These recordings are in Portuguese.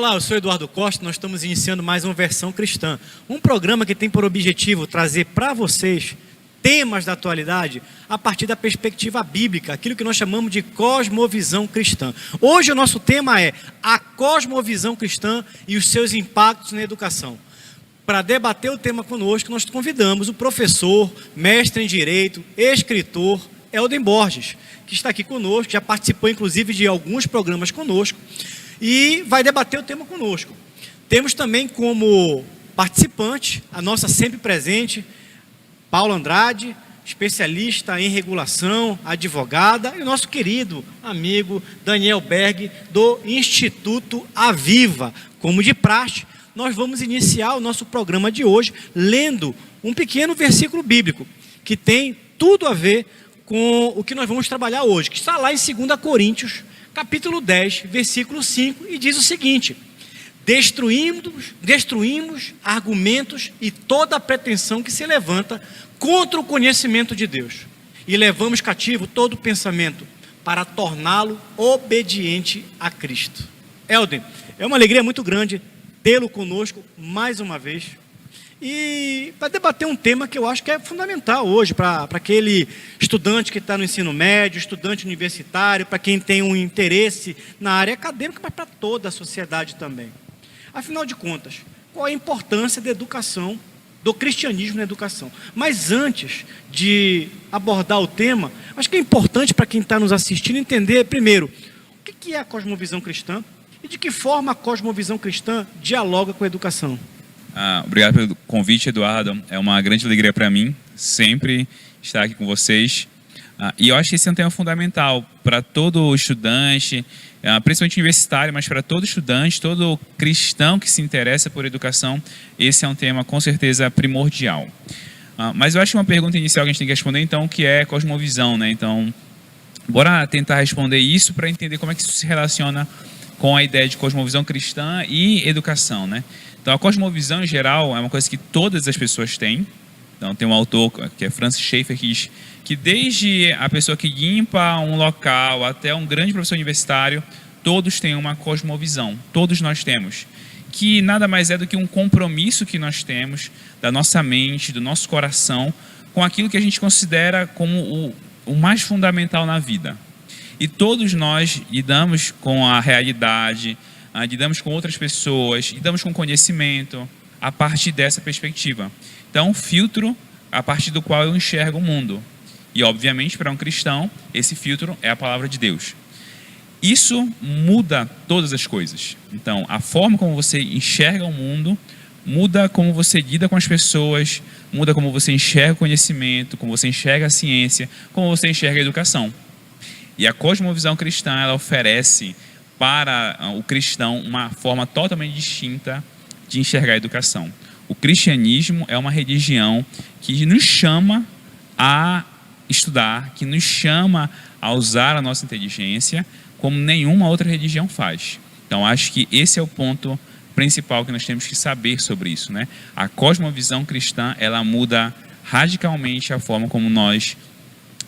Olá, eu sou Eduardo Costa, nós estamos iniciando mais uma Versão Cristã, um programa que tem por objetivo trazer para vocês temas da atualidade a partir da perspectiva bíblica, aquilo que nós chamamos de cosmovisão cristã. Hoje o nosso tema é a cosmovisão cristã e os seus impactos na educação. Para debater o tema conosco, nós convidamos o professor, mestre em Direito, escritor, Elden Borges, que está aqui conosco, já participou inclusive de alguns programas conosco, e vai debater o tema conosco. Temos também como participante a nossa sempre presente Paula Andrade, especialista em regulação, advogada, e o nosso querido amigo Daniel Berg, do Instituto Aviva. Como de praxe, nós vamos iniciar o nosso programa de hoje lendo um pequeno versículo bíblico, que tem tudo a ver com o que nós vamos trabalhar hoje, que está lá em 2 Coríntios, capítulo 10, versículo 5, e diz o seguinte: Destruímos argumentos e toda a pretensão que se levanta contra o conhecimento de Deus, e levamos cativo todo pensamento para torná-lo obediente a Cristo. Elden, é uma alegria muito grande tê-lo conosco mais uma vez, e para debater um tema que eu acho que é fundamental hoje para aquele estudante que está no ensino médio, estudante universitário, para quem tem um interesse na área acadêmica, mas para toda a sociedade também. Afinal de contas, qual a importância da educação, do cristianismo na educação? Mas antes de abordar o tema, acho que é importante para quem está nos assistindo entender, primeiro, o que é a cosmovisão cristã e de que forma a cosmovisão cristã dialoga com a educação. Obrigado pelo convite, Eduardo. É uma grande alegria para mim sempre estar aqui com vocês. E eu acho que esse é um tema fundamental para todo estudante, principalmente universitário, mas para todo estudante, todo cristão que se interessa por educação. Esse é um tema com certeza primordial. Mas eu acho que uma pergunta inicial que a gente tem que responder, então, que é cosmovisão, né? Então, bora tentar responder isso para entender como é que isso se relaciona com a ideia de cosmovisão cristã e educação, né? Então, a cosmovisão, em geral, é uma coisa que todas as pessoas têm. Então, tem um autor, que é Francis Schaeffer, que diz que desde a pessoa que limpa um local até um grande professor universitário, todos têm uma cosmovisão, todos nós temos, que nada mais é do que um compromisso que nós temos da nossa mente, do nosso coração, com aquilo que a gente considera como o mais fundamental na vida. E todos nós lidamos com a realidade, lidamos com outras pessoas, lidamos com conhecimento a partir dessa perspectiva. Então, um filtro a partir do qual eu enxergo o mundo. E, obviamente, para um cristão, esse filtro é a palavra de Deus. Isso muda todas as coisas. Então, a forma como você enxerga o mundo muda como você lida com as pessoas, muda como você enxerga o conhecimento, como você enxerga a ciência, como você enxerga a educação. E a cosmovisão cristã, ela oferece para o cristão uma forma totalmente distinta de enxergar a educação. O cristianismo é uma religião que nos chama a estudar, que nos chama a usar a nossa inteligência como nenhuma outra religião faz. Então, acho que esse é o ponto principal que nós temos que saber sobre isso, né? A cosmovisão cristã, ela muda radicalmente a forma como nós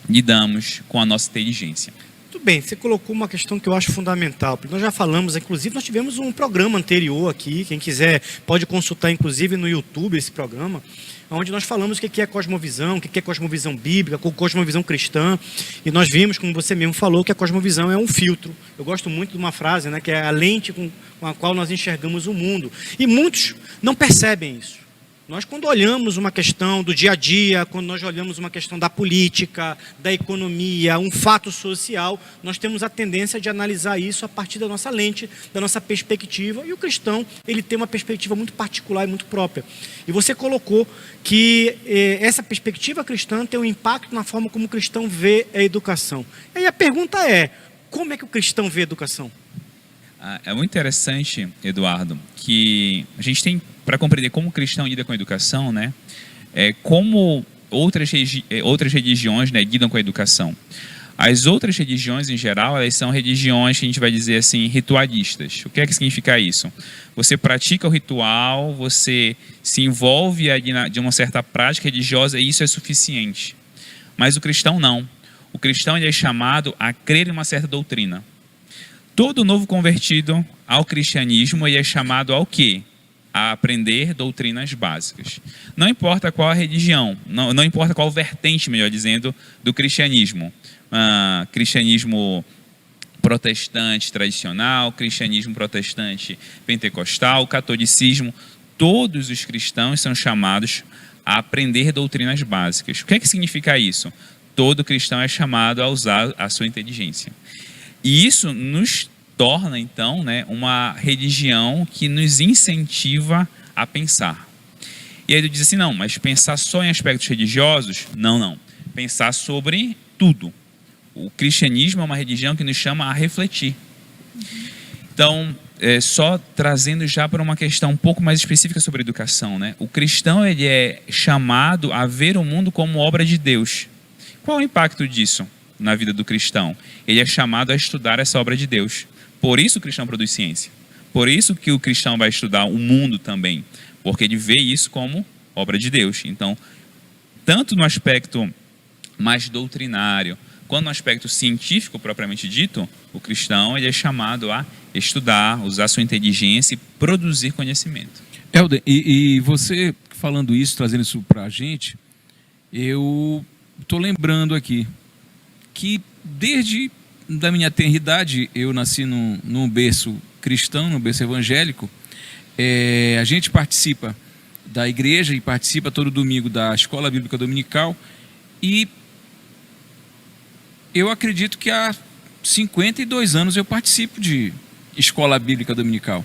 lidamos com a nossa inteligência. Muito bem, você colocou uma questão que eu acho fundamental, porque nós já falamos, inclusive nós tivemos um programa anterior aqui, quem quiser pode consultar inclusive no YouTube esse programa, onde nós falamos o que é cosmovisão, o que é cosmovisão bíblica, cosmovisão cristã, e nós vimos, como você mesmo falou, que a cosmovisão é um filtro. Eu gosto muito de uma frase, né, que é a lente com a qual nós enxergamos o mundo, e muitos não percebem isso. Nós, quando olhamos uma questão do dia a dia, quando nós olhamos uma questão da política, da economia, um fato social, nós temos a tendência de analisar isso a partir da nossa lente, da nossa perspectiva, e o cristão, ele tem uma perspectiva muito particular e muito própria. E você colocou que essa perspectiva cristã tem um impacto na forma como o cristão vê a educação. E aí a pergunta é, como é que o cristão vê a educação? É muito interessante, Eduardo, que a gente tem, para compreender como o cristão lida com a educação, né, como outras religiões, né, lidam com a educação. As outras religiões, em geral, elas são religiões que a gente vai dizer assim, ritualistas. O que é que significa isso? Você pratica o ritual, você se envolve de uma certa prática religiosa e isso é suficiente. Mas o cristão não. O cristão ele é chamado a crer em uma certa doutrina. Todo novo convertido ao cristianismo, ele é chamado ao quê? A aprender doutrinas básicas. Não importa qual a religião, não importa qual vertente, melhor dizendo, do cristianismo. Cristianismo protestante tradicional, cristianismo protestante pentecostal, catolicismo, todos os cristãos são chamados a aprender doutrinas básicas. O que é que significa isso? Todo cristão é chamado a usar a sua inteligência. E isso nos torna, então, né, uma religião que nos incentiva a pensar. E aí ele diz assim, não, mas pensar só em aspectos religiosos? Não. Pensar sobre tudo. O cristianismo é uma religião que nos chama a refletir. Então, só trazendo já para uma questão um pouco mais específica sobre educação, né? O cristão, ele é chamado a ver o mundo como obra de Deus. Qual é o impacto disso na vida do cristão? Ele é chamado a estudar essa obra de Deus. Por isso o cristão produz ciência. Por isso que o cristão vai estudar o mundo também. Porque ele vê isso como obra de Deus. Então, tanto no aspecto mais doutrinário, quanto no aspecto científico propriamente dito, o cristão, ele é chamado a estudar, usar sua inteligência e produzir conhecimento. Helder, e você falando isso, trazendo isso para a gente, eu estou lembrando aqui que desde da minha tenridade, eu nasci num berço cristão, num berço evangélico. A gente participa da igreja e participa todo domingo da Escola Bíblica Dominical, e eu acredito que há 52 anos eu participo de Escola Bíblica Dominical.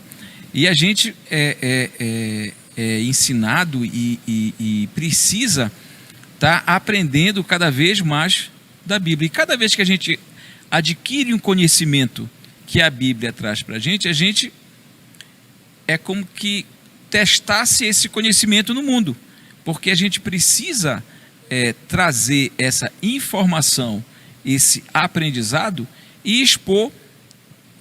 E a gente é ensinado e precisa estar aprendendo cada vez mais da Bíblia. E cada vez que a gente adquire um conhecimento que a Bíblia traz para a gente é como que testasse esse conhecimento no mundo, porque a gente precisa trazer essa informação, esse aprendizado e expor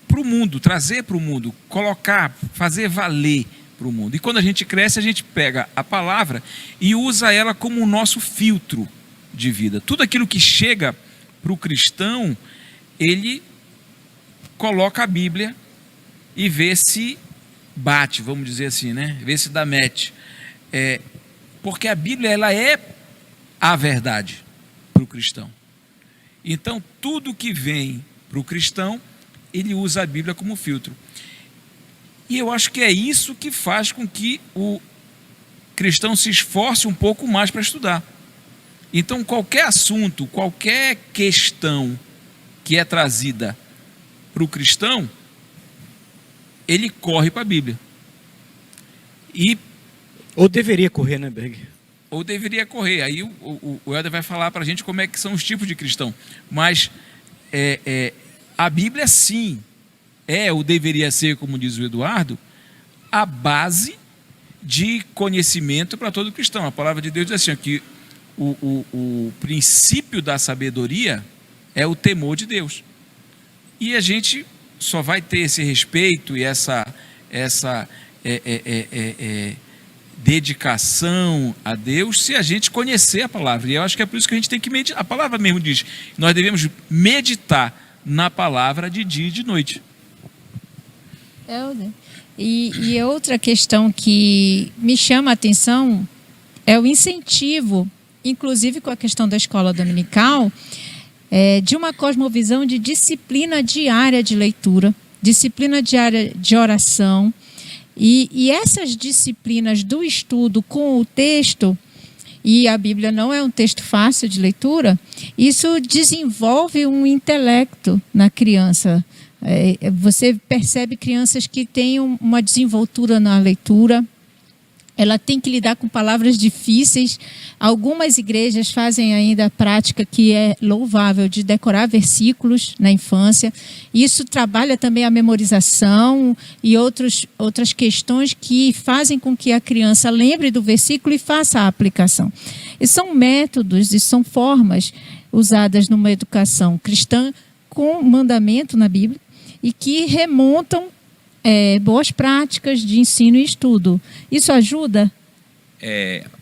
para o mundo, trazer para o mundo, colocar, fazer valer para o mundo. E quando a gente cresce, a gente pega a palavra e usa ela como o nosso filtro de vida. Tudo aquilo que chega para o cristão, ele coloca a Bíblia e vê se bate, vamos dizer assim, né? Vê se dá match. Porque a Bíblia, ela é a verdade para o cristão. Então, tudo que vem para o cristão, ele usa a Bíblia como filtro. E eu acho que é isso que faz com que o cristão se esforce um pouco mais para estudar. Então, qualquer assunto, qualquer questão que é trazida para o cristão, ele corre para a Bíblia. Ou deveria correr, né, Berg? Ou deveria correr. Aí o Helder vai falar para a gente como é que são os tipos de cristão. Mas a Bíblia, sim, ou deveria ser, como diz o Eduardo, a base de conhecimento para todo cristão. A palavra de Deus diz assim, que o princípio da sabedoria é o temor de Deus. E a gente só vai ter esse respeito e essa dedicação a Deus se a gente conhecer a palavra. E eu acho que é por isso que a gente tem que meditar. A palavra mesmo diz, nós devemos meditar na palavra de dia e de noite. Helder, e outra questão que me chama a atenção é o incentivo, inclusive com a questão da escola dominical, de uma cosmovisão de disciplina diária de leitura, disciplina diária de oração. E essas disciplinas do estudo com o texto, e a Bíblia não é um texto fácil de leitura, isso desenvolve um intelecto na criança. Você percebe crianças que têm uma desenvoltura na leitura, ela tem que lidar com palavras difíceis. Algumas igrejas fazem ainda a prática que é louvável de decorar versículos na infância. Isso trabalha também a memorização e outras questões que fazem com que a criança lembre do versículo e faça a aplicação. E são métodos e são formas usadas numa educação cristã com mandamento na Bíblia e que remontam boas práticas de ensino e estudo. Isso ajuda?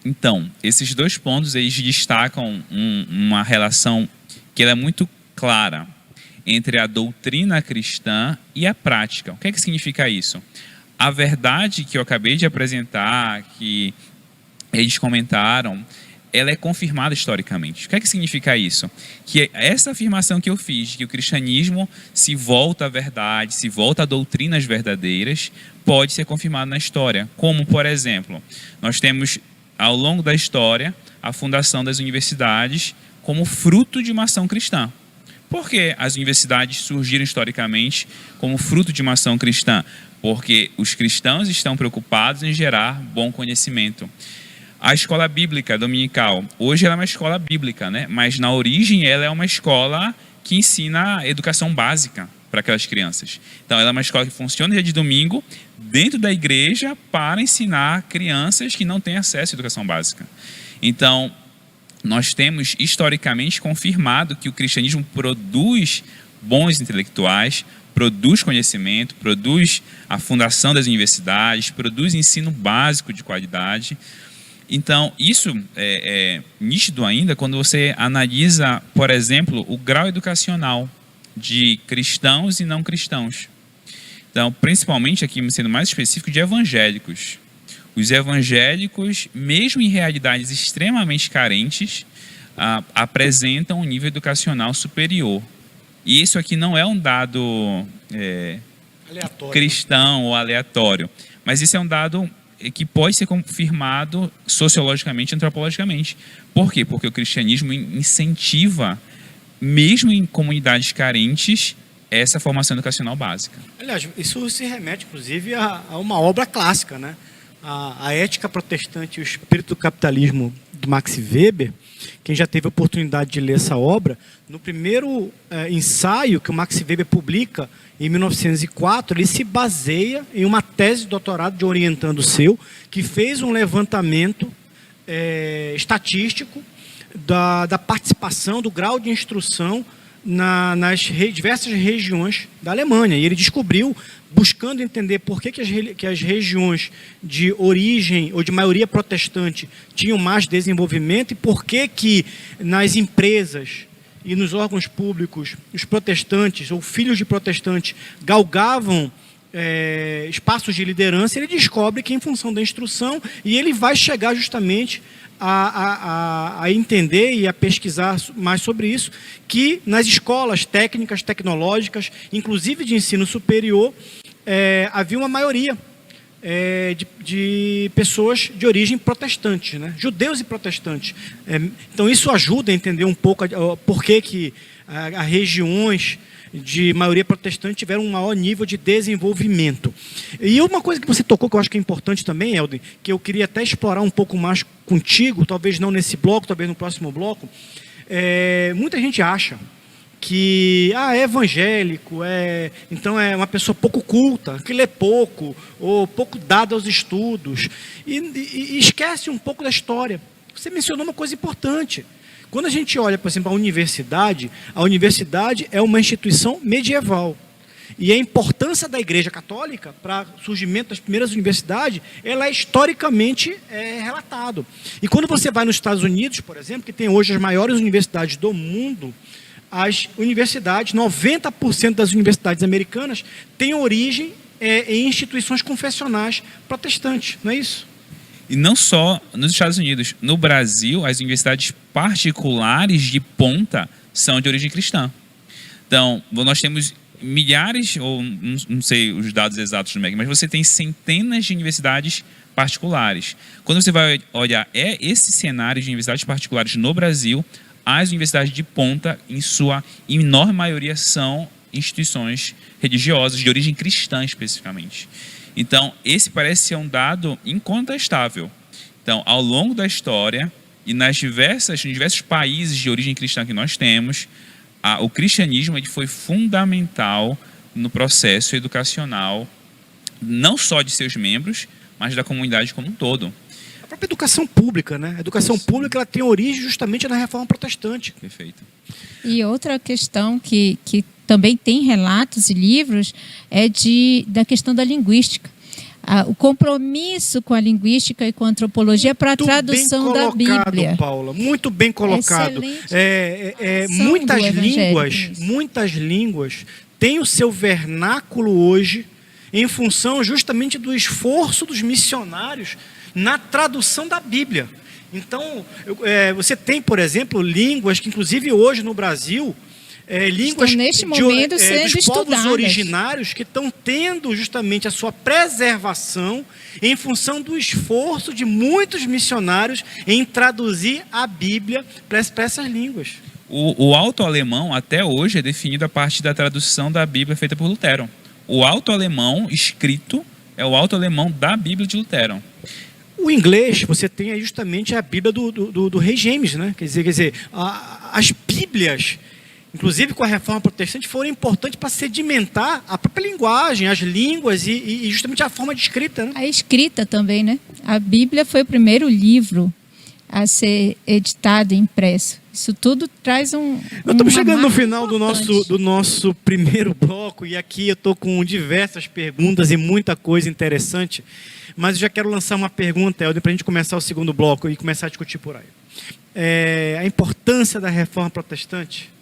Então, esses dois pontos eles destacam uma relação que ela é muito clara entre a doutrina cristã e a prática. O que é que significa isso? A verdade que eu acabei de apresentar, que eles comentaram, ela é confirmada historicamente. O que é que significa isso? Que essa afirmação que eu fiz, de que o cristianismo se volta à verdade, se volta a doutrinas verdadeiras, pode ser confirmada na história. Como, por exemplo, nós temos, ao longo da história, a fundação das universidades como fruto de uma ação cristã. Por que as universidades surgiram historicamente como fruto de uma ação cristã? Porque os cristãos estão preocupados em gerar bom conhecimento. A escola bíblica dominical, hoje ela é uma escola bíblica, né? Mas na origem ela é uma escola que ensina educação básica para aquelas crianças. Então ela é uma escola que funciona dia de domingo dentro da igreja para ensinar crianças que não têm acesso à educação básica. Então nós temos historicamente confirmado que o cristianismo produz bons intelectuais, produz conhecimento, produz a fundação das universidades, produz ensino básico de qualidade. Então, isso é nítido ainda quando você analisa, por exemplo, o grau educacional de cristãos e não cristãos. Então, principalmente aqui, sendo mais específico, de evangélicos. Os evangélicos, mesmo em realidades extremamente carentes, apresentam um nível educacional superior. E isso aqui não é um dado cristão ou aleatório, mas isso é um dado que pode ser confirmado sociologicamente, antropologicamente. Por quê? Porque o cristianismo incentiva, mesmo em comunidades carentes, essa formação educacional básica. Aliás, isso se remete, inclusive, a uma obra clássica, né? A Ética Protestante e o Espírito do Capitalismo, do Max Weber. Quem já teve a oportunidade de ler essa obra, no primeiro ensaio que o Max Weber publica, em 1904, ele se baseia em uma tese de doutorado de orientando seu, que fez um levantamento estatístico da participação, do grau de instrução nas diversas regiões da Alemanha. E ele descobriu, buscando entender por que as regiões de origem ou de maioria protestante tinham mais desenvolvimento e por que nas empresas e nos órgãos públicos os protestantes ou filhos de protestantes galgavam espaços de liderança. Ele descobre que em função da instrução, e ele vai chegar justamente a entender e a pesquisar mais sobre isso, que nas escolas técnicas, tecnológicas, inclusive de ensino superior, havia uma maioria de pessoas de origem protestante, né? Judeus e protestantes. Então isso ajuda a entender um pouco por que as regiões de maioria protestante tiveram um maior nível de desenvolvimento. E uma coisa que você tocou, que eu acho que é importante também, Helder, que eu queria até explorar um pouco mais contigo, talvez não nesse bloco, talvez no próximo bloco, muita gente acha que é evangélico, então é uma pessoa pouco culta, que lê pouco, ou pouco dada aos estudos, e esquece um pouco da história. Você mencionou uma coisa importante. Quando a gente olha, por exemplo, a universidade é uma instituição medieval. E a importância da Igreja Católica para o surgimento das primeiras universidades, ela é historicamente relatado. E quando você vai nos Estados Unidos, por exemplo, que tem hoje as maiores universidades do mundo, as universidades, 90% das universidades americanas têm origem em instituições confessionais protestantes, não é isso? E não só nos Estados Unidos. No Brasil, as universidades particulares de ponta são de origem cristã. Então, nós temos milhares, ou não sei os dados exatos do MEC, mas você tem centenas de universidades particulares. Quando você vai olhar esse cenário de universidades particulares no Brasil, as universidades de ponta, em sua enorme maioria, são instituições religiosas, de origem cristã especificamente. Então, esse parece ser um dado incontestável. Então, ao longo da história e nos diversos países de origem cristã que nós temos, o cristianismo foi fundamental no processo educacional, não só de seus membros, mas da comunidade como um todo. A própria educação pública, né? A educação pública, ela tem origem justamente na Reforma Protestante. Perfeito. E outra questão que também tem relatos e livros da questão da linguística. o compromisso com a linguística e com a antropologia para a tradução da Bíblia. Paula, muito bem colocado. Muitas línguas têm o seu vernáculo hoje em função justamente do esforço dos missionários na tradução da Bíblia. Então, você tem, por exemplo, línguas que, inclusive hoje no Brasil, línguas estão neste momento sendo dos povos estudadas. originários que estão tendo justamente a sua preservação em função do esforço de muitos missionários em traduzir a Bíblia para essas línguas. O alto-alemão, até hoje, é definido a partir da tradução da Bíblia feita por Lutero. O alto-alemão escrito é o alto-alemão da Bíblia de Lutero. O inglês, você tem aí justamente a Bíblia do Rei James, né? Quer dizer, as Bíblias, inclusive com a Reforma Protestante, foram importantes para sedimentar a própria linguagem, as línguas e justamente a forma de escrita, né? A escrita também, né? A Bíblia foi o primeiro livro a ser editado e impresso. Isso tudo traz Nós estamos chegando no final importante. do nosso primeiro bloco, e aqui eu estou com diversas perguntas e muita coisa interessante, mas eu já quero lançar uma pergunta, Helder, para a gente começar o segundo bloco e começar a discutir por aí. A importância da Reforma Protestante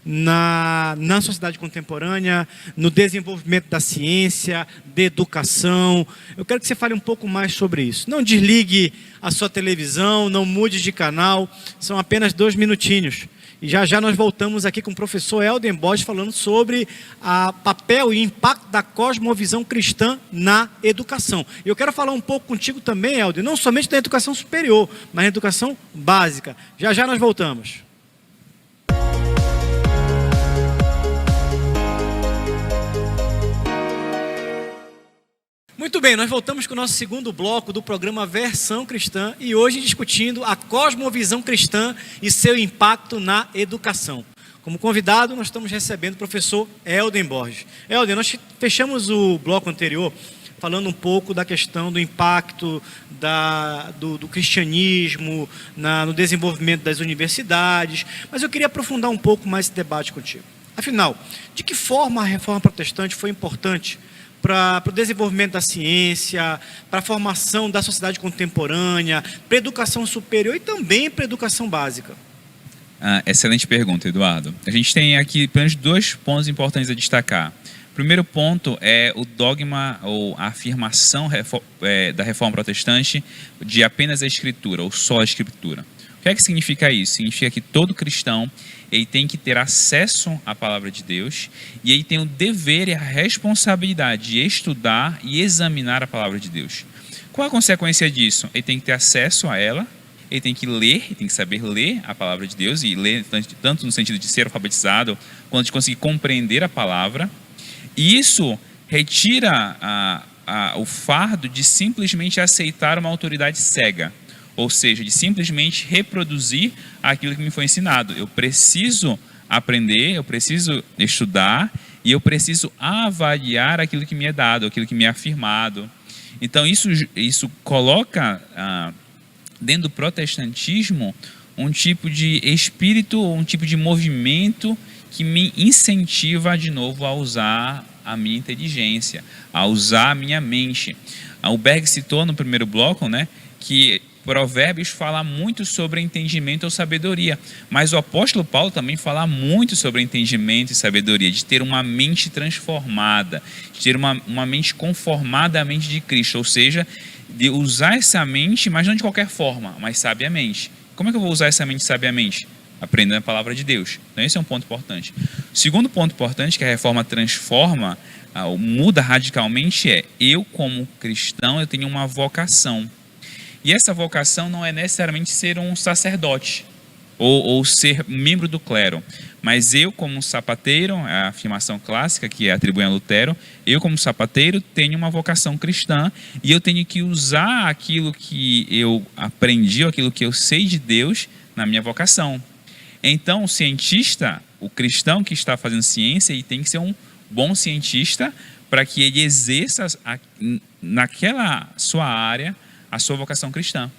na sociedade contemporânea, no desenvolvimento da ciência, da educação. Eu quero que você fale um pouco mais sobre isso. Não desligue a sua televisão, não mude de canal, são apenas 2 minutinhos. E já nós voltamos aqui com o professor Helder Borges falando sobre o papel e impacto da cosmovisão cristã na educação. Eu quero falar um pouco contigo também, Helder, não somente da educação superior, mas da educação básica. Já nós voltamos. Muito bem, nós voltamos com o nosso segundo bloco do programa Versão Cristã e hoje discutindo a cosmovisão cristã e seu impacto na educação. Como convidado, nós estamos recebendo o professor Helder Borges. Helder, nós fechamos o bloco anterior falando um pouco da questão do impacto do cristianismo no desenvolvimento das universidades, mas eu queria aprofundar um pouco mais esse debate contigo. Afinal, de que forma a Reforma Protestante foi importante para o desenvolvimento da ciência, para a formação da sociedade contemporânea, para a educação superior e também para a educação básica? Excelente pergunta, Eduardo. A gente tem aqui pelo menos 2 pontos importantes a destacar. O primeiro ponto é o dogma ou a afirmação da Reforma Protestante de apenas a Escritura, ou só a Escritura. O que é que significa isso? Significa que todo cristão ele tem que ter acesso à palavra de Deus e ele tem o dever e a responsabilidade de estudar e examinar a palavra de Deus. Qual a consequência disso? Ele tem que ter acesso a ela, ele tem que ler, ele tem que saber ler a palavra de Deus e ler tanto no sentido de ser alfabetizado quanto de conseguir compreender a palavra. E isso retira o fardo de simplesmente aceitar uma autoridade cega. Ou seja, de simplesmente reproduzir aquilo que me foi ensinado. Eu preciso aprender, eu preciso estudar e eu preciso avaliar aquilo que me é dado, aquilo que me é afirmado. Então isso coloca dentro do protestantismo um tipo de espírito, um tipo de movimento que me incentiva de novo a usar a minha inteligência, a usar a minha mente. O Berg citou no primeiro bloco, né, que Provérbios fala muito sobre entendimento ou sabedoria, mas o apóstolo Paulo também fala muito sobre entendimento e sabedoria, de ter uma mente transformada, de ter uma mente conformada à mente de Cristo, ou seja, de usar essa mente, mas não de qualquer forma, mas sabiamente. Como é que eu vou usar essa mente sabiamente? Aprendendo a palavra de Deus. Então esse é um ponto importante. O segundo ponto importante que a reforma transforma, ou muda radicalmente eu como cristão, eu tenho uma vocação. E essa vocação não é necessariamente ser um sacerdote ou ser membro do clero, mas eu como sapateiro, a afirmação clássica que atribui a Lutero, eu como sapateiro tenho uma vocação cristã e eu tenho que usar aquilo que eu aprendi, aquilo que eu sei de Deus na minha vocação. Então o cientista, o cristão que está fazendo ciência, ele tem que ser um bom cientista para que ele exerça naquela sua área a sua vocação cristã.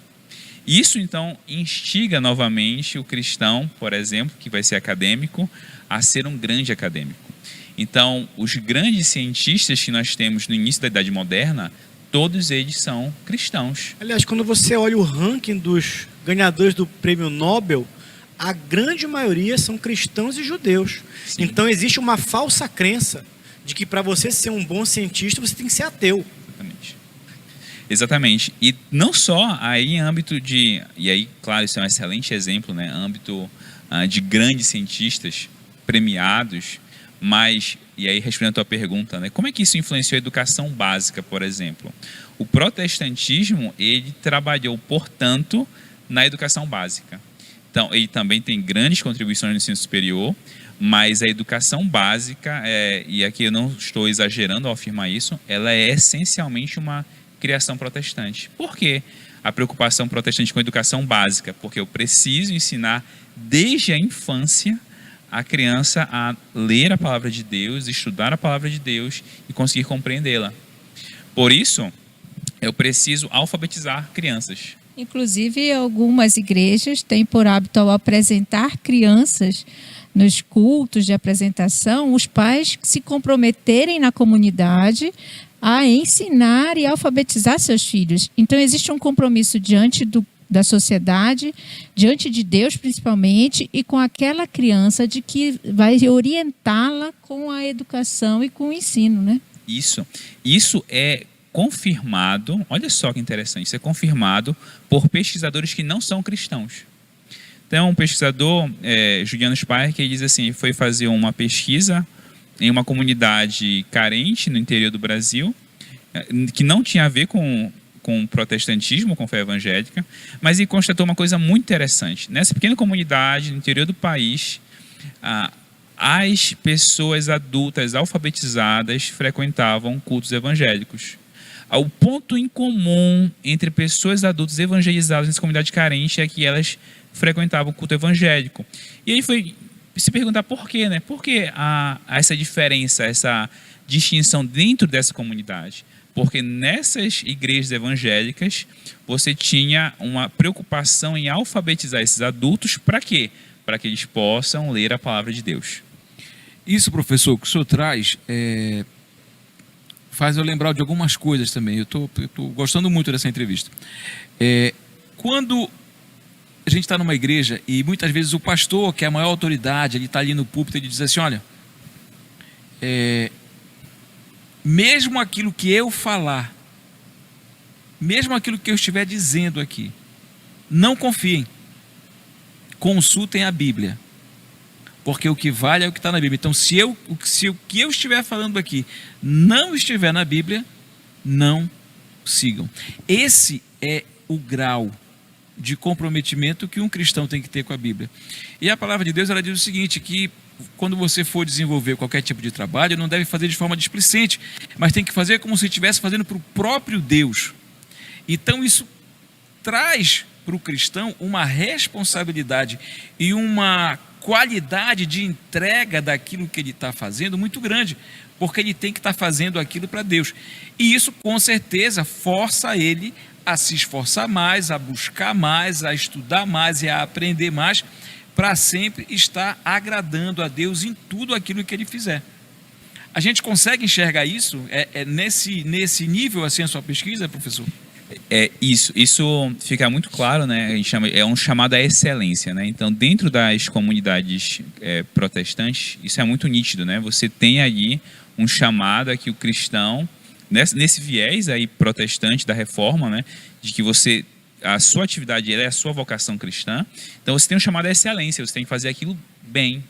Isso, então, instiga novamente o cristão, por exemplo, que vai ser acadêmico, a ser um grande acadêmico. Então, os grandes cientistas que nós temos no início da Idade Moderna todos eles são cristãos. Aliás, quando você olha o ranking dos ganhadores do prêmio Nobel, a grande maioria são cristãos e judeus. Sim. Então existe uma falsa crença de que para você ser um bom cientista, você tem que ser ateu. Exatamente. E não só aí em âmbito de... E aí, claro, isso é um excelente exemplo, né? Âmbito de grandes cientistas premiados, mas... E aí, respondendo a tua pergunta, né? Como é que isso influenciou a educação básica, por exemplo? O protestantismo, ele trabalhou, portanto, na educação básica. Então, ele também tem grandes contribuições no ensino superior, mas a educação básica, e aqui eu não estou exagerando ao afirmar isso, ela é essencialmente uma criação protestante. Por quê a preocupação protestante com a educação básica? Porque eu preciso ensinar desde a infância a criança a ler a palavra de Deus, estudar a palavra de Deus e conseguir compreendê-la. Por isso, eu preciso alfabetizar crianças. Inclusive, algumas igrejas têm por hábito, ao apresentar crianças nos cultos de apresentação, os pais se comprometerem na comunidade a ensinar e alfabetizar seus filhos. Então, existe um compromisso diante da sociedade, diante de Deus principalmente, e com aquela criança de que vai orientá-la com a educação e com o ensino, né? Isso é confirmado, olha só que interessante, isso é confirmado por pesquisadores que não são cristãos. Então, um pesquisador, Juliano Spahr, que diz assim, foi fazer uma pesquisa em uma comunidade carente no interior do Brasil, que não tinha a ver com protestantismo, com fé evangélica, mas ele constatou uma coisa muito interessante. Nessa pequena comunidade, no interior do país, as pessoas adultas alfabetizadas frequentavam cultos evangélicos. O ponto em comum entre pessoas adultas evangelizadas nessa comunidade carente é que elas frequentavam o culto evangélico. E aí foi se perguntar por quê, né? Por que essa diferença, essa distinção dentro dessa comunidade? Porque nessas igrejas evangélicas você tinha uma preocupação em alfabetizar esses adultos para quê? Para que eles possam ler a palavra de Deus. Isso, professor, que o senhor traz faz eu lembrar de algumas coisas também. Eu tô gostando muito dessa entrevista. Quando a gente está numa igreja e muitas vezes o pastor, que é a maior autoridade, ele está ali no púlpito, ele diz assim, olha, mesmo aquilo que eu falar, mesmo aquilo que eu estiver dizendo aqui, não confiem, consultem a Bíblia, porque o que vale é o que está na Bíblia. Então, se o que eu estiver falando aqui não estiver na Bíblia, não sigam. Esse é o grau de comprometimento que um cristão tem que ter com a Bíblia. E a palavra de Deus, ela diz o seguinte, que quando você for desenvolver qualquer tipo de trabalho, não deve fazer de forma displicente, mas tem que fazer como se estivesse fazendo para o próprio Deus. Então isso traz para o cristão uma responsabilidade e uma qualidade de entrega daquilo que ele está fazendo muito grande, porque ele tem que estar fazendo aquilo para Deus. E isso com certeza força ele a se esforçar mais, a buscar mais, a estudar mais e a aprender mais, para sempre estar agradando a Deus em tudo aquilo que ele fizer. A gente consegue enxergar isso? Nesse nível assim a sua pesquisa, professor? Isso fica muito claro, né? A gente chama, é um chamado à excelência, né? Então, dentro das comunidades protestantes, isso é muito nítido, né? Você tem ali um chamado a que o cristão, nesse viés aí protestante da reforma, né? De que a sua atividade é a sua vocação cristã, então você tem um chamado à excelência, você tem que fazer aquilo bem.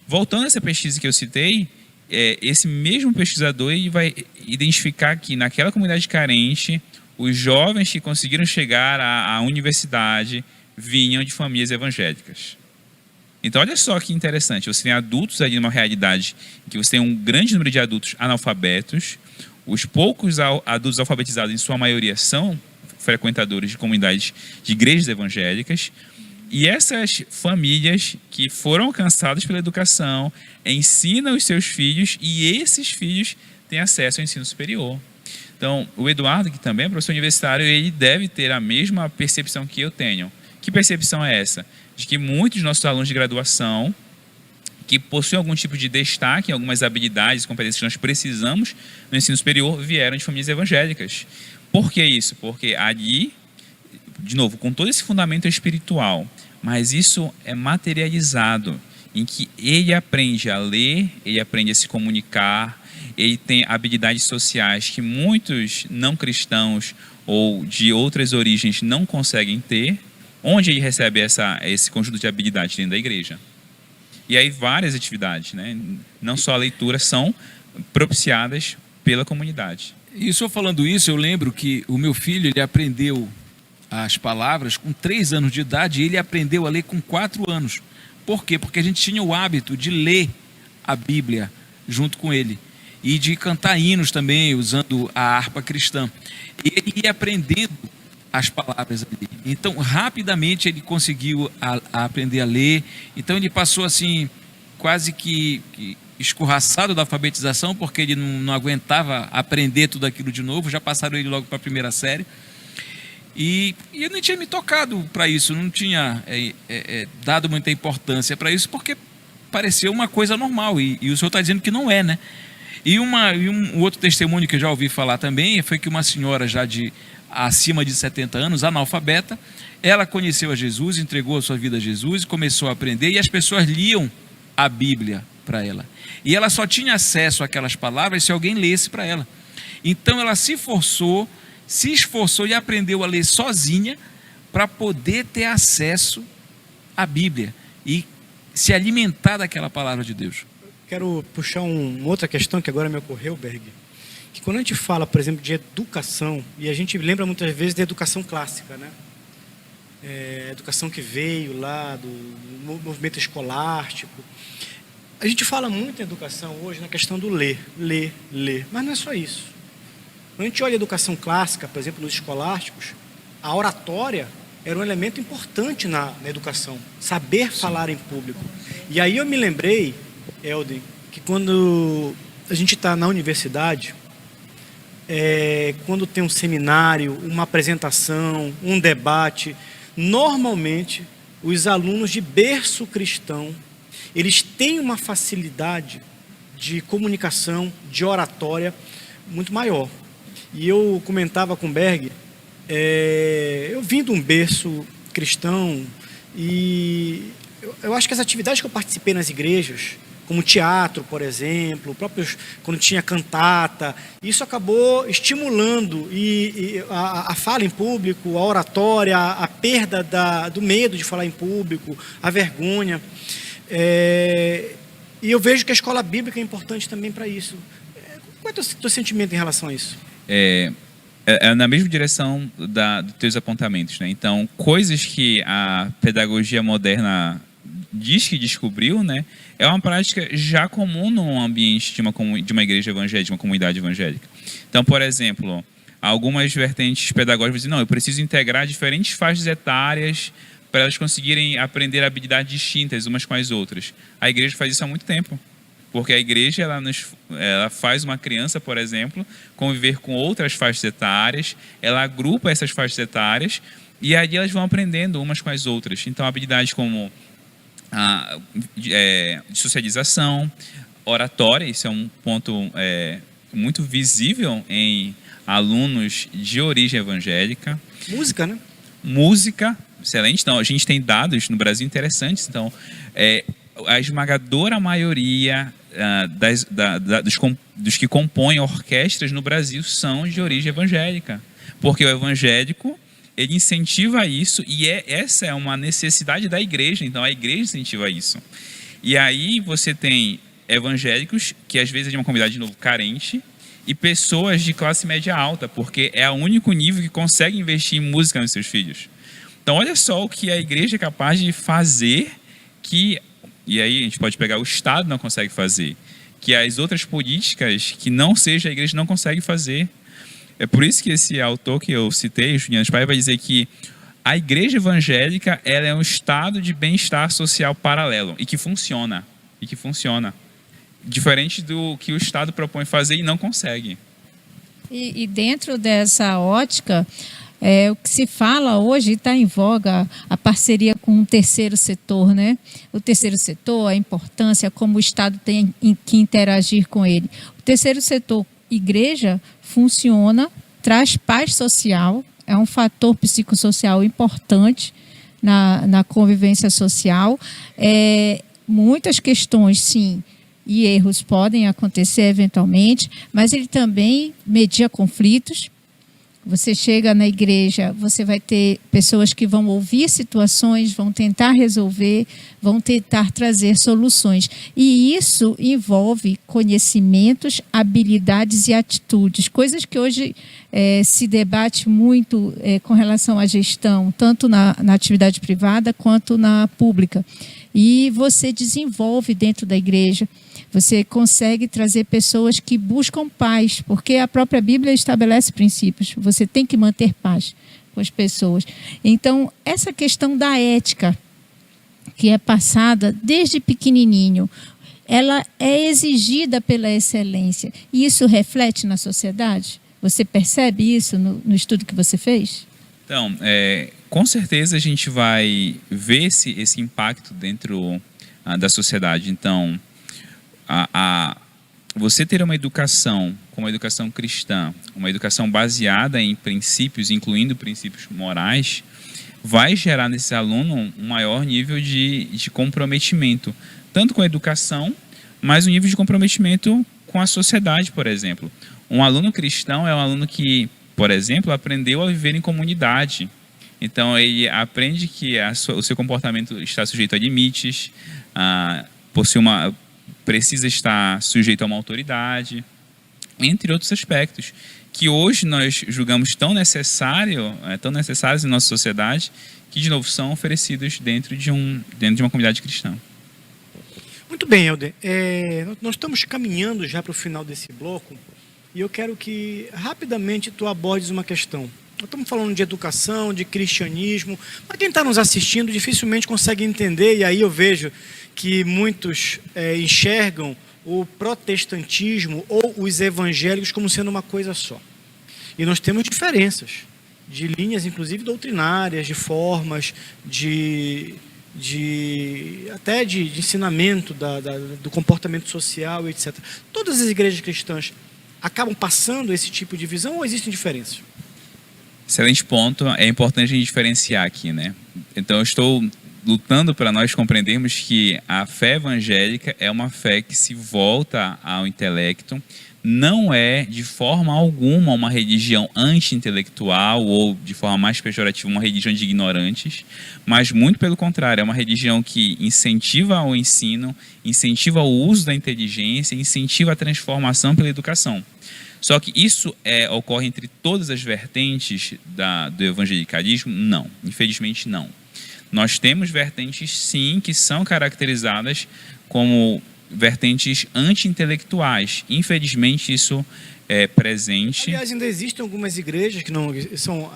Voltando a essa pesquisa que eu citei, esse mesmo pesquisador ele vai identificar que naquela comunidade carente, os jovens que conseguiram chegar à universidade vinham de famílias evangélicas. Então, olha só que interessante, você tem adultos ali numa realidade em que você tem um grande número de adultos analfabetos, os poucos adultos alfabetizados, em sua maioria, são frequentadores de comunidades de igrejas evangélicas, e essas famílias que foram alcançadas pela educação ensinam os seus filhos, e esses filhos têm acesso ao ensino superior. Então, o Eduardo, que também é professor universitário, ele deve ter a mesma percepção que eu tenho. Que percepção é essa? De que muitos dos nossos alunos de graduação que possuem algum tipo de destaque, algumas habilidades, competências que nós precisamos no ensino superior, vieram de famílias evangélicas. Por que isso? Porque ali, de novo, com todo esse fundamento espiritual, mas isso é materializado, em que ele aprende a ler, ele aprende a se comunicar, ele tem habilidades sociais que muitos não cristãos ou de outras origens não conseguem ter. Onde ele recebe esse conjunto de habilidades? Dentro da igreja. E aí várias atividades, né? Não só a leitura, são propiciadas pela comunidade. E o senhor falando isso, eu lembro que o meu filho, ele aprendeu as palavras com 3 anos de idade e ele aprendeu a ler com 4 anos. Por quê? Porque a gente tinha o hábito de ler a Bíblia junto com ele e de cantar hinos também, usando a harpa cristã. E ele ia aprendendo as palavras ali. Então, rapidamente ele conseguiu a aprender a ler. Então, ele passou assim, quase que escorraçado da alfabetização, porque ele não aguentava aprender tudo aquilo de novo. Já passaram ele logo para a primeira série. E eu não tinha me tocado para isso, não tinha dado muita importância para isso, porque pareceu uma coisa normal, e o senhor está dizendo que não é, né? E um outro testemunho que eu já ouvi falar também foi que uma senhora já acima de 70 anos, analfabeta, ela conheceu a Jesus, entregou a sua vida a Jesus, começou a aprender, e as pessoas liam a Bíblia para ela. E ela só tinha acesso àquelas palavras se alguém lesse para ela. Então ela se esforçou e aprendeu a ler sozinha para poder ter acesso à Bíblia e se alimentar daquela palavra de Deus. Quero puxar uma outra questão que agora me ocorreu, Berg, que quando a gente fala, por exemplo, de educação, e a gente lembra muitas vezes da educação clássica, né? Educação que veio lá do movimento escolástico. A gente fala muito em educação hoje na questão do ler, mas não é só isso. Quando a gente olha a educação clássica, por exemplo, nos escolásticos, a oratória era um elemento importante na educação, saber falar em público. E aí eu me lembrei, Helder, que quando a gente está na universidade, quando tem um seminário, uma apresentação, um debate, normalmente os alunos de berço cristão, eles têm uma facilidade de comunicação, de oratória muito maior. E eu comentava com o Berg, eu vim de um berço cristão e eu acho que as atividades que eu participei nas igrejas, como teatro, por exemplo, quando tinha cantata, isso acabou estimulando a fala em público, a oratória, a perda do medo de falar em público, a vergonha. E eu vejo que a escola bíblica é importante também para isso. Qual é o teu sentimento em relação a isso? É na mesma direção dos teus apontamentos, né? Então, coisas que a pedagogia moderna diz que descobriu, né, é uma prática já comum no ambiente de uma igreja evangélica, de uma comunidade evangélica. Então, por exemplo, algumas vertentes pedagógicas dizem, não, eu preciso integrar diferentes faixas etárias para elas conseguirem aprender habilidades distintas umas com as outras. A igreja faz isso há muito tempo. Porque a igreja ela faz uma criança, por exemplo, conviver com outras faixas etárias, ela agrupa essas faixas etárias e aí elas vão aprendendo umas com as outras. Então, habilidades como de socialização, oratória, isso é um ponto muito visível em alunos de origem evangélica. Música, né? Música, excelente. Então, a gente tem dados no Brasil interessantes. Então, a esmagadora maioria dos que compõem orquestras no Brasil são de origem evangélica, porque o evangélico ele incentiva isso e essa é uma necessidade da igreja, então a igreja incentiva isso. E aí você tem evangélicos que às vezes é de uma comunidade de novo carente e pessoas de classe média alta, porque é o único nível que consegue investir em música nos seus filhos. Então olha só o que a igreja é capaz de fazer e aí a gente pode pegar o Estado não consegue fazer, que as outras políticas que não seja a igreja não consegue fazer. É por isso que esse autor que eu citei, Juliano Spahr, vai dizer que a igreja evangélica ela é um estado de bem-estar social paralelo e que funciona. Diferente do que o Estado propõe fazer e não consegue. E dentro dessa ótica, O que se fala hoje, está em voga a parceria com o terceiro setor, né? O terceiro setor, a importância, como o Estado tem que interagir com ele. O terceiro setor, igreja, funciona, traz paz social, é um fator psicossocial importante na convivência social. Muitas questões, sim, e erros podem acontecer eventualmente, mas ele também media conflitos. Você chega na igreja, você vai ter pessoas que vão ouvir situações, vão tentar resolver, vão tentar trazer soluções. E isso envolve conhecimentos, habilidades e atitudes, coisas que hoje se debate muito com relação à gestão, tanto na atividade privada quanto na pública. E você desenvolve dentro da igreja. Você consegue trazer pessoas que buscam paz, porque a própria Bíblia estabelece princípios. Você tem que manter paz com as pessoas. Então, essa questão da ética, que é passada desde pequenininho, ela é exigida pela excelência. E isso reflete na sociedade? Você percebe isso no estudo que você fez? Então, com certeza a gente vai ver esse impacto dentro da sociedade. Então, você ter uma educação como a educação cristã, uma educação baseada em princípios, incluindo princípios morais, vai gerar nesse aluno um maior nível de comprometimento, tanto com a educação, mas um nível de comprometimento com a sociedade, por exemplo. Um aluno cristão é um aluno que, por exemplo, aprendeu a viver em comunidade. Então, ele aprende que o seu comportamento está sujeito a limites, precisa estar sujeito a uma autoridade, entre outros aspectos, que hoje nós julgamos tão necessários em nossa sociedade, que, de novo, são oferecidos dentro de uma comunidade cristã. Muito bem, Helder. Nós estamos caminhando já para o final desse bloco, e eu quero que, rapidamente, tu abordes uma questão. Nós estamos falando de educação, de cristianismo, mas quem está nos assistindo dificilmente consegue entender, e aí eu vejo que muitos enxergam o protestantismo ou os evangélicos como sendo uma coisa só. E nós temos diferenças de linhas, inclusive doutrinárias, de formas, até de ensinamento do comportamento social, etc. Todas as igrejas cristãs acabam passando esse tipo de visão ou existem diferenças? Excelente ponto. É importante a gente diferenciar aqui, né? Então, eu estou lutando para nós compreendermos que a fé evangélica é uma fé que se volta ao intelecto, não é de forma alguma uma religião anti-intelectual ou, de forma mais pejorativa, uma religião de ignorantes, mas muito pelo contrário, é uma religião que incentiva o ensino, incentiva o uso da inteligência, incentiva a transformação pela educação. Só que isso ocorre entre todas as vertentes do evangelicalismo? Não, infelizmente não. Nós temos vertentes, sim, que são caracterizadas como vertentes anti-intelectuais. Infelizmente, isso é presente. Aliás, ainda existem algumas igrejas que não são,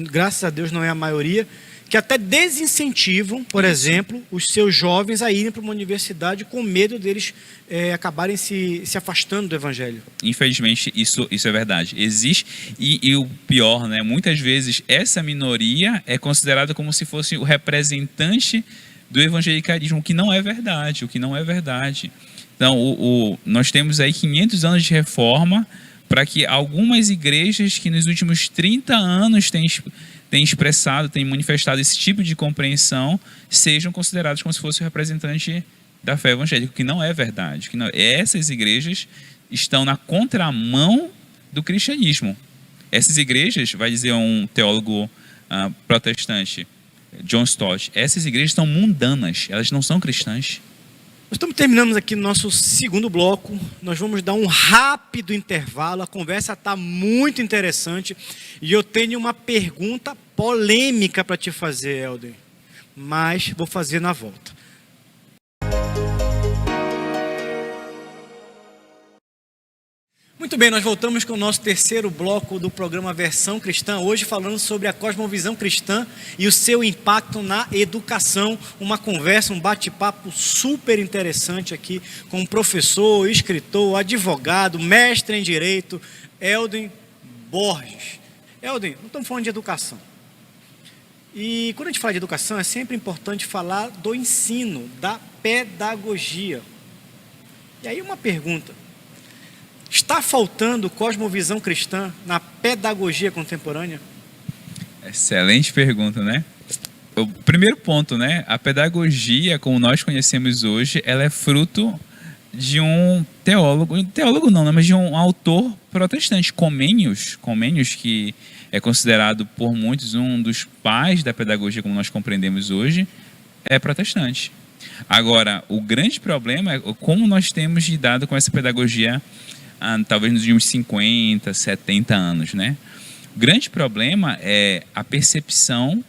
graças a Deus, não é a maioria, que até desincentivam, por exemplo, os seus jovens a irem para uma universidade com medo deles acabarem se afastando do evangelho. Infelizmente, isso é verdade. Existe, e o pior, né? Muitas vezes essa minoria é considerada como se fosse o representante do evangelicalismo, o que não é verdade, Então, nós temos aí 500 anos de reforma para que algumas igrejas que nos últimos 30 anos têm expressado, têm manifestado esse tipo de compreensão, sejam consideradas como se fosse o representante da fé evangélica, o que não é verdade. Essas igrejas estão na contramão do cristianismo. Essas igrejas, vai dizer um teólogo protestante, John Stott, essas igrejas são mundanas, elas não são cristãs. Nós estamos terminando aqui o nosso segundo bloco. Nós vamos dar um rápido intervalo. A conversa está muito interessante. E eu tenho uma pergunta polêmica para te fazer, Helder. Mas vou fazer na volta. Muito bem, nós voltamos com o nosso terceiro bloco do programa Versão Cristã, hoje falando sobre a cosmovisão cristã e o seu impacto na educação. Uma conversa, um bate-papo super interessante aqui com um professor, escritor, advogado, mestre em Direito, Helder Borges. Elden, não estamos falando de educação. E quando a gente fala de educação, é sempre importante falar do ensino, da pedagogia. E aí uma pergunta: está faltando cosmovisão cristã na pedagogia contemporânea? Excelente pergunta, né? O primeiro ponto, né? A pedagogia, como nós conhecemos hoje, ela é fruto de um teólogo não, né? Mas de um autor protestante, Comênios, que é considerado por muitos um dos pais da pedagogia, como nós compreendemos hoje, é protestante. Agora, o grande problema é como nós temos lidado com essa pedagogia, talvez nos últimos 50, 70 anos, né? O grande problema é a percepção,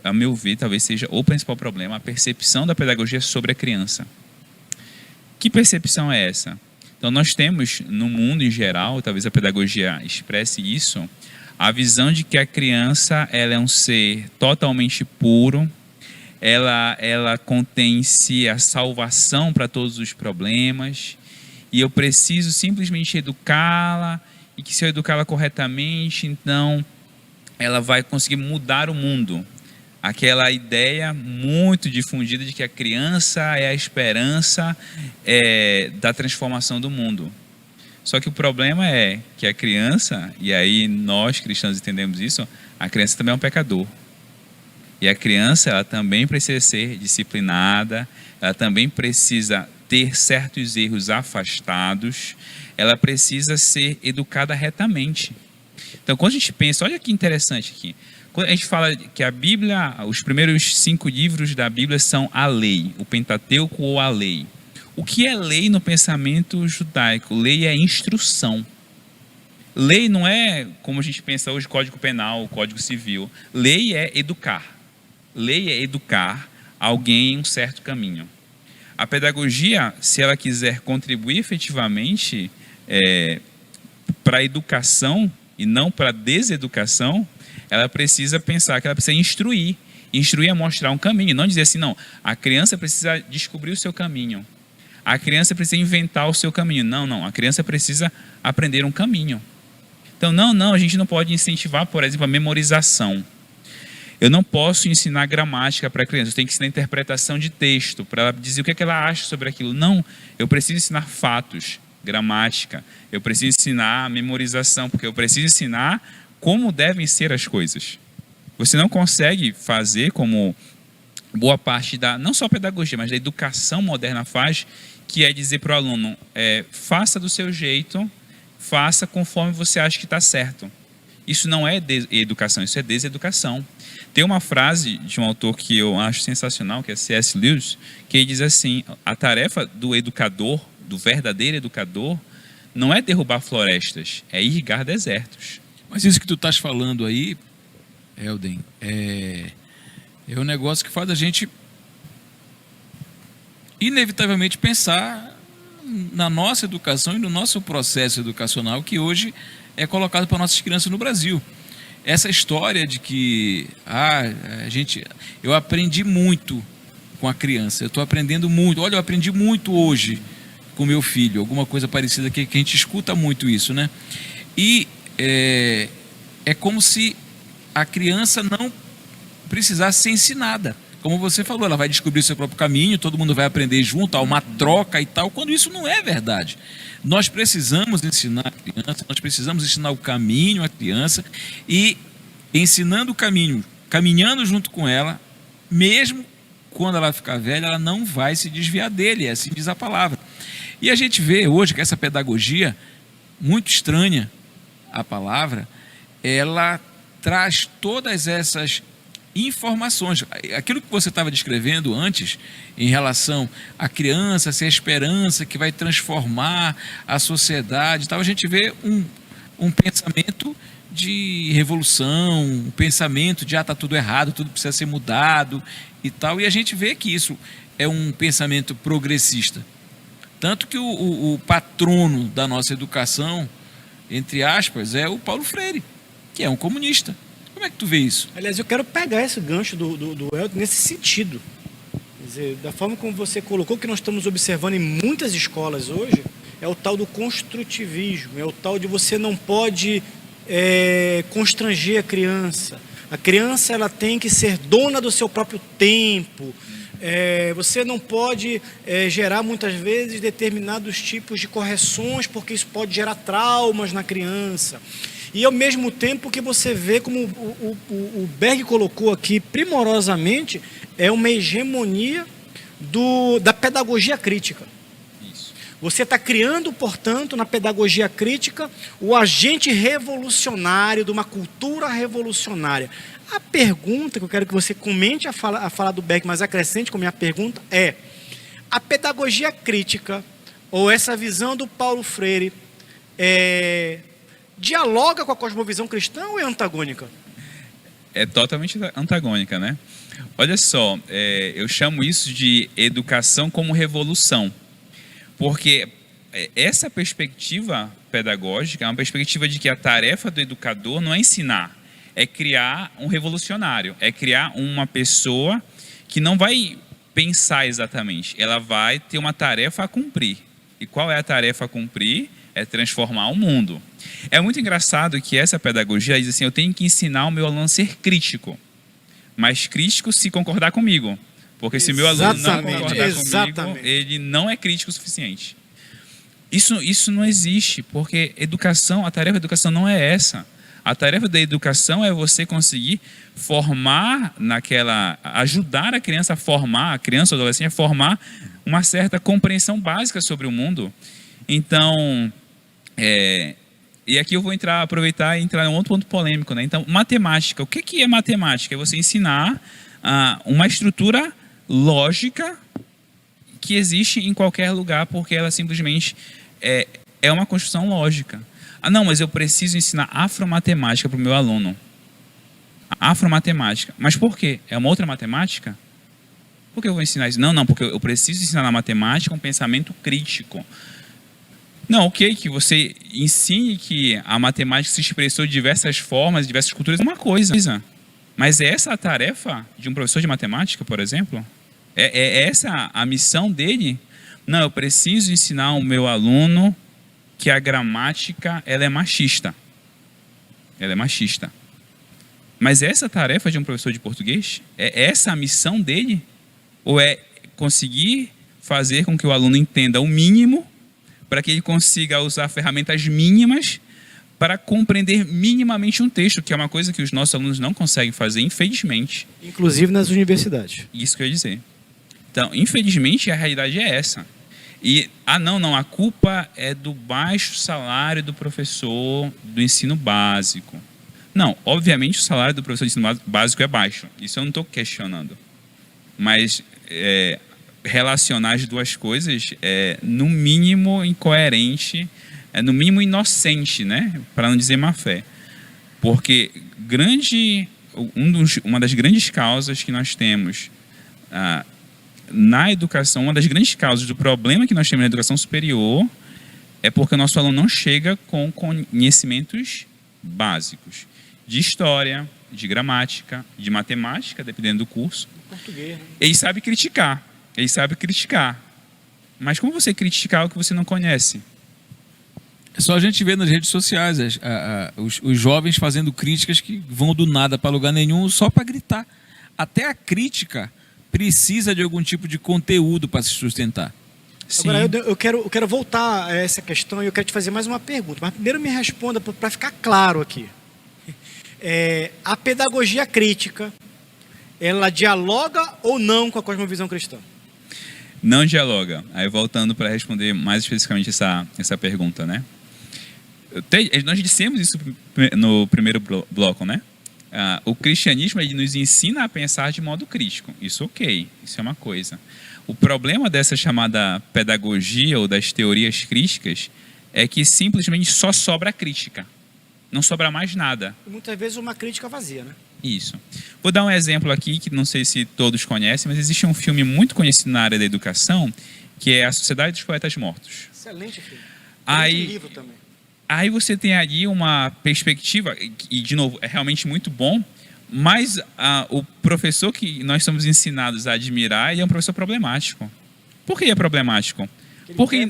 a meu ver, talvez seja o principal problema, a percepção da pedagogia sobre a criança. Que percepção é essa? Então, nós temos no mundo em geral, talvez a pedagogia expresse isso, a visão de que a criança ela é um ser totalmente puro, ela contém em si a salvação para todos os problemas, e eu preciso simplesmente educá-la, e que se eu educá-la corretamente, então ela vai conseguir mudar o mundo. Aquela ideia muito difundida de que a criança é a esperança da transformação do mundo. Só que o problema é que a criança, e aí nós cristãos entendemos isso, a criança também é um pecador. E a criança, ela também precisa ser disciplinada, ela também precisa ter certos erros afastados, ela precisa ser educada retamente. Então, quando a gente pensa, olha que interessante aqui, quando a gente fala que a Bíblia, os primeiros 5 livros da Bíblia são a lei, o Pentateuco ou a lei. O que é lei no pensamento judaico? Lei é instrução. Lei não é, como a gente pensa hoje, Código Penal, Código Civil. Lei é educar. Lei é educar alguém em um certo caminho. A pedagogia, se ela quiser contribuir efetivamente para a educação e não para a deseducação, ela precisa pensar que ela precisa instruir. Instruir é mostrar um caminho, não dizer assim, não, a criança precisa descobrir o seu caminho. A criança precisa inventar o seu caminho. Não, a criança precisa aprender um caminho. Então, não, a gente não pode incentivar, por exemplo, a memorização. Eu não posso ensinar gramática para a criança, eu tenho que ensinar interpretação de texto, para ela dizer o que ela acha sobre aquilo. Não, eu preciso ensinar fatos, gramática, eu preciso ensinar memorização, porque eu preciso ensinar como devem ser as coisas. Você não consegue fazer como boa parte da, não só a pedagogia, mas da educação moderna faz, que é dizer para o aluno, faça do seu jeito, faça conforme você acha que está certo. Isso não é educação, isso é deseducação. Tem uma frase de um autor que eu acho sensacional, que é C.S. Lewis, que ele diz assim, a tarefa do educador, do verdadeiro educador, não é derrubar florestas, é irrigar desertos. Mas isso que tu estás falando aí, Elden, é um negócio que faz a gente inevitavelmente pensar na nossa educação e no nosso processo educacional que hoje é colocado para nossas crianças no Brasil. Essa história de que eu aprendi muito com a criança, eu estou aprendendo muito, olha, eu aprendi muito hoje com meu filho, alguma coisa parecida que a gente escuta muito isso, né? E é como se a criança não precisasse ser ensinada. Como você falou, ela vai descobrir o seu próprio caminho, todo mundo vai aprender junto, há uma troca e tal, quando isso não é verdade. Nós precisamos ensinar a criança, nós precisamos ensinar o caminho à criança e ensinando o caminho, caminhando junto com ela, mesmo quando ela ficar velha, ela não vai se desviar dele, assim diz a palavra. E a gente vê hoje que essa pedagogia, muito estranha a palavra, ela traz todas essas informações, aquilo que você estava descrevendo antes, em relação à criança, ser a esperança que vai transformar a sociedade, tal, a gente vê um pensamento de revolução, um pensamento de está tudo errado, tudo precisa ser mudado e tal, e a gente vê que isso é um pensamento progressista. Tanto que o patrono da nossa educação, entre aspas, é o Paulo Freire, que é um comunista. Como é que tu vê isso? Aliás, eu quero pegar esse gancho do Elton nesse sentido. Quer dizer, da forma como você colocou, que nós estamos observando em muitas escolas hoje, é o tal do construtivismo, é o tal de você não pode constranger a criança. A criança ela tem que ser dona do seu próprio tempo. Você não pode gerar muitas vezes determinados tipos de correções, porque isso pode gerar traumas na criança. E ao mesmo tempo que você vê, como o Berg colocou aqui primorosamente, é uma hegemonia da pedagogia crítica. Isso. Você está criando, portanto, na pedagogia crítica, o agente revolucionário de uma cultura revolucionária. A pergunta que eu quero que você comente a fala do Berg, mas acrescente com a minha pergunta é: a pedagogia crítica, ou essa visão do Paulo Freire, dialoga com a cosmovisão cristã ou é antagônica? É totalmente antagônica, né? Olha só, eu chamo isso de educação como revolução, porque essa perspectiva pedagógica é uma perspectiva de que a tarefa do educador não é ensinar, é criar um revolucionário, é criar uma pessoa que não vai pensar exatamente, ela vai ter uma tarefa a cumprir. E qual é a tarefa a cumprir? É transformar o mundo. É muito engraçado que essa pedagogia diz assim: eu tenho que ensinar o meu aluno a ser crítico, mas crítico se concordar comigo, porque se o meu aluno não concordar comigo, ele não é crítico o suficiente. Isso não existe, porque a tarefa da educação não é essa. A tarefa da educação é você conseguir formar ajudar a criança ou adolescente a formar uma certa compreensão básica sobre o mundo. Então, e aqui eu vou aproveitar e entrar em um outro ponto polêmico, né? Então, matemática. O que é matemática? É você ensinar uma estrutura lógica que existe em qualquer lugar, porque ela simplesmente é uma construção lógica. Não, mas eu preciso ensinar afromatemática para o meu aluno. Afromatemática. Mas por quê? É uma outra matemática? Por que eu vou ensinar isso? Não, porque eu preciso ensinar na matemática um pensamento crítico. Não, ok, que você ensine que a matemática se expressou de diversas formas, de diversas culturas, é uma coisa. Mas é essa a tarefa de um professor de matemática, por exemplo? É essa a missão dele? Não, eu preciso ensinar o meu aluno que a gramática ela é machista. Ela é machista. Mas essa tarefa de um professor de português? É essa a missão dele? Ou é conseguir fazer com que o aluno entenda o mínimo para que ele consiga usar ferramentas mínimas para compreender minimamente um texto, que é uma coisa que os nossos alunos não conseguem fazer, infelizmente. Inclusive nas universidades. Isso que eu ia dizer. Então, infelizmente, a realidade é essa. E, não, a culpa é do baixo salário do professor do ensino básico. Não, obviamente o salário do professor de ensino básico é baixo. Isso eu não estou questionando. Mas relacionar as duas coisas é, no mínimo, incoerente, é no mínimo inocente, né? Para não dizer má fé. Porque uma das grandes causas que nós temos na educação, uma das grandes causas do problema que nós temos na educação superior é porque o nosso aluno não chega com conhecimentos básicos de história, de gramática, de matemática, dependendo do curso. Português, né? Ele sabe criticar. Mas como você criticar o que você não conhece? É só a gente ver nas redes sociais os jovens fazendo críticas que vão do nada para lugar nenhum só para gritar. Até a crítica precisa de algum tipo de conteúdo para se sustentar. Sim. Agora, eu quero voltar a essa questão e eu quero te fazer mais uma pergunta. Mas primeiro me responda para ficar claro aqui. A pedagogia crítica, ela dialoga ou não com a cosmovisão cristã? Não dialoga. Aí voltando para responder mais especificamente essa pergunta, né? Nós dissemos isso no primeiro bloco, né? O cristianismo ele nos ensina a pensar de modo crítico. Isso ok, isso é uma coisa. O problema dessa chamada pedagogia ou das teorias críticas é que simplesmente só sobra crítica. Não sobra mais nada. E muitas vezes uma crítica vazia, né? Isso. Vou dar um exemplo aqui que não sei se todos conhecem, mas existe um filme muito conhecido na área da educação que é A Sociedade dos Poetas Mortos. Excelente filme. Aí, livro também. Aí você tem ali uma perspectiva, e de novo, é realmente muito bom, mas o professor que nós somos ensinados a admirar, ele é um professor problemático. Por que ele é problemático? Porque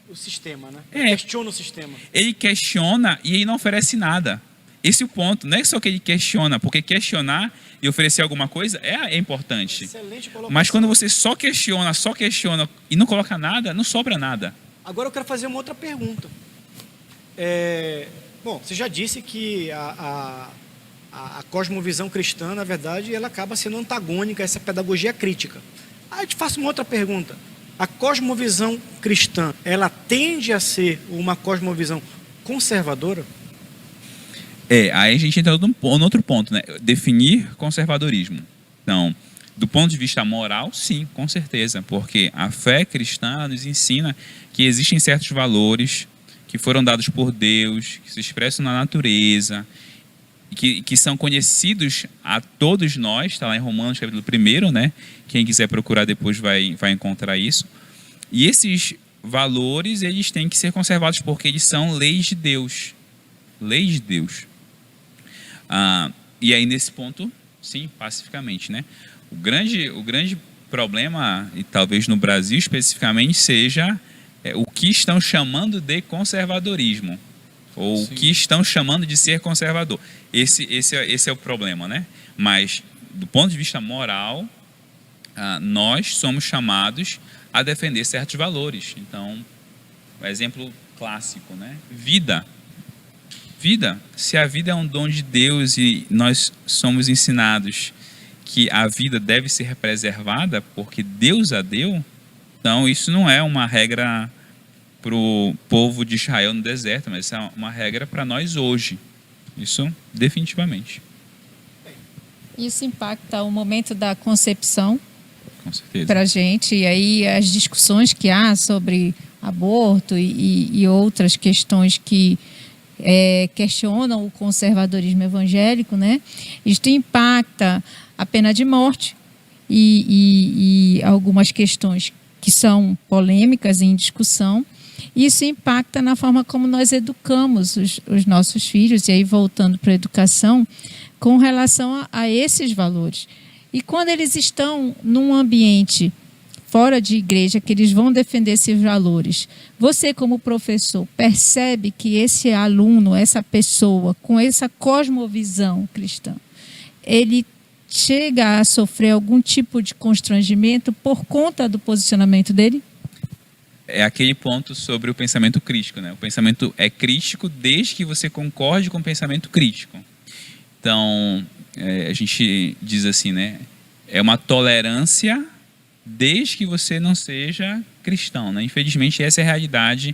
o sistema, né? Ele questiona o sistema. Ele questiona e ele não oferece nada. esse é o ponto. Não é só que ele questiona, porque questionar e oferecer alguma coisa é importante. Excelente colocação. Mas quando você só questiona e não coloca nada, não sobra nada. Agora eu quero fazer uma outra pergunta. Bom, você já disse que a cosmovisão cristã, na verdade, ela acaba sendo antagônica a essa pedagogia crítica. Aí eu te faço uma outra pergunta. A cosmovisão cristã, ela tende a ser uma cosmovisão conservadora? Aí a gente entra no outro ponto, né? Definir conservadorismo. Então, do ponto de vista moral, sim, com certeza, porque a fé cristã nos ensina que existem certos valores que foram dados por Deus, que se expressam na natureza, que são conhecidos a todos nós, está lá em Romanos capítulo 1, né? Quem quiser procurar depois vai encontrar isso. E esses valores, eles têm que ser conservados porque eles são leis de Deus. Leis de Deus. E aí nesse ponto, sim, pacificamente, né? O grande problema, e talvez no Brasil especificamente, seja o que estão chamando de conservadorismo, ou o que estão chamando de ser conservador. Esse é o problema, né? Mas, do ponto de vista moral, nós somos chamados a defender certos valores. Então, o exemplo clássico, né? Vida. Se a vida é um dom de Deus e nós somos ensinados que a vida deve ser preservada porque Deus a deu, então isso não é uma regra para o povo de Israel no deserto, mas isso é uma regra para nós hoje. Isso definitivamente. Isso impacta o momento da concepção Com certeza. para a gente, e aí as discussões que há sobre aborto e outras questões que questionam o conservadorismo evangélico, né? Isto impacta a pena de morte e algumas questões que são polêmicas em discussão. Isso impacta na forma como nós educamos os nossos filhos, e aí voltando para a educação, com relação a esses valores. E quando eles estão num ambiente fora de igreja, que eles vão defender esses valores, você como professor percebe que esse aluno, essa pessoa com essa cosmovisão cristã, ele chega a sofrer algum tipo de constrangimento por conta do posicionamento dele? É aquele ponto sobre o pensamento crítico, né? O pensamento é crítico desde que você concorde com o pensamento crítico. Então, a gente diz assim, né? É uma tolerância desde que você não seja cristão, né? Infelizmente, essa é a realidade,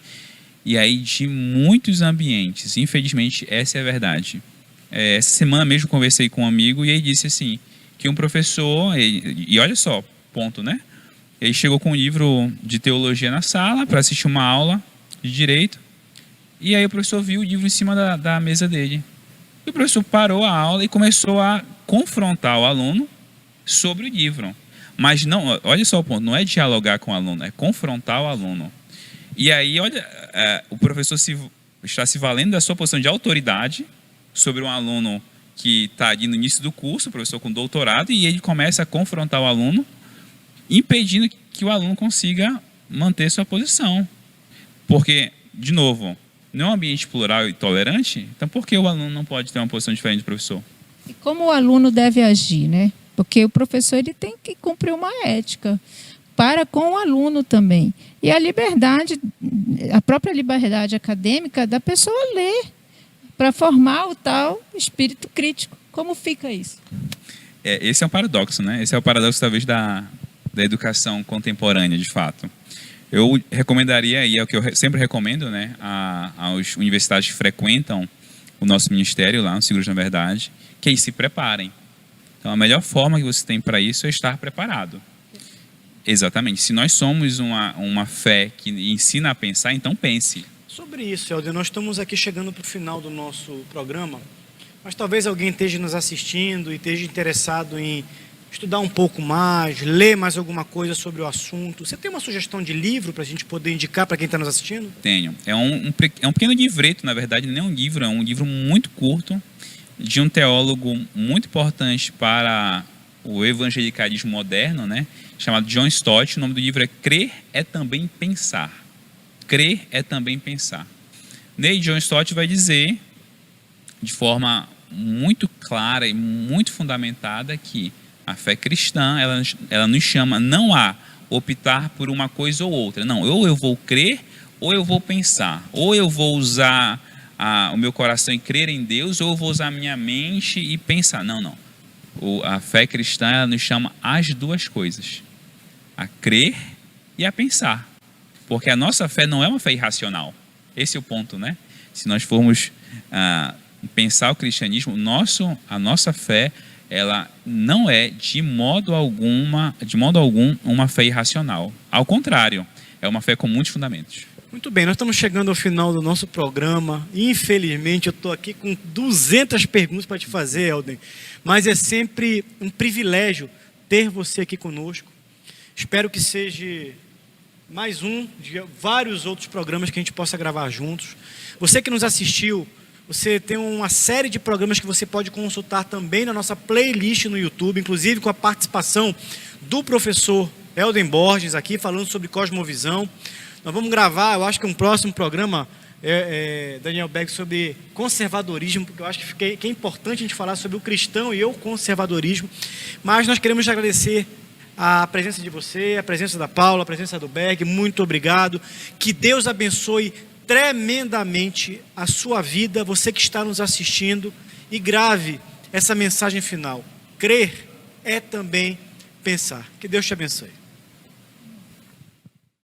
e aí de muitos ambientes. Infelizmente, essa é a verdade. Essa semana mesmo conversei com um amigo e ele disse assim, que um professor, e olha só, ponto, né? Ele chegou com um livro de teologia na sala para assistir uma aula de direito, e aí o professor viu o livro em cima da mesa dele. E o professor parou a aula e começou a confrontar o aluno sobre o livro. Mas não, olha só o ponto, não é dialogar com o aluno, é confrontar o aluno. E aí, olha, o professor está se valendo da sua posição de autoridade sobre um aluno que está ali no início do curso, o professor com doutorado, e ele começa a confrontar o aluno, impedindo que o aluno consiga manter sua posição. Porque, de novo, não é um ambiente plural e tolerante, então por que o aluno não pode ter uma posição diferente do professor? E como o aluno deve agir, né? Porque o professor ele tem que cumprir uma ética para com o aluno também. E a liberdade, a própria liberdade acadêmica da pessoa ler, para formar o tal espírito crítico. Como fica isso? Esse é um paradoxo, né? Esse é o paradoxo, talvez, da educação contemporânea, de fato. Eu recomendaria, e é o que eu sempre recomendo, né, aos universitários que frequentam o nosso ministério lá, no Seguros na Verdade, que eles se preparem. Então, a melhor forma que você tem para isso é estar preparado. Exatamente. Se nós somos uma fé que ensina a pensar, então pense. Sobre isso, Helder, nós estamos aqui chegando para o final do nosso programa, mas talvez alguém esteja nos assistindo e esteja interessado em estudar um pouco mais, ler mais alguma coisa sobre o assunto. Você tem uma sugestão de livro para a gente poder indicar para quem está nos assistindo? Tenho. É um pequeno livreto, na verdade, não é um livro, é um livro muito curto, de um teólogo muito importante para o evangelicalismo moderno, né, chamado John Stott. O nome do livro é Crer é Também Pensar. Crer é Também Pensar. Nele, John Stott vai dizer de forma muito clara e muito fundamentada que a fé cristã, ela nos chama não a optar por uma coisa ou outra. Não, ou eu vou crer ou eu vou pensar. Ou eu vou usar o meu coração e crer em Deus, ou eu vou usar a minha mente e pensar. Não. A fé cristã, ela nos chama as duas coisas. A crer e a pensar. Porque a nossa fé não é uma fé irracional. Esse é o ponto, né? Se nós formos pensar o cristianismo, a nossa fé, ela não é de modo algum uma fé irracional. Ao contrário, é uma fé com muitos fundamentos. Muito bem, nós estamos chegando ao final do nosso programa. Infelizmente, eu estou aqui com 200 perguntas para te fazer, Elden. Mas é sempre um privilégio ter você aqui conosco. Espero que seja mais um de vários outros programas que a gente possa gravar juntos. Você que nos assistiu, você tem uma série de programas que você pode consultar também na nossa playlist no YouTube, inclusive com a participação do professor Elden Borges aqui, falando sobre cosmovisão. Nós vamos gravar, eu acho que um próximo programa, Daniel Beck, sobre conservadorismo, porque eu acho que é importante a gente falar sobre o cristão e o conservadorismo. Mas nós queremos agradecer a presença de você, a presença da Paula, a presença do Berg. Muito obrigado. Que Deus abençoe tremendamente a sua vida, você que está nos assistindo, e grave essa mensagem final. Crer é também pensar. Que Deus te abençoe.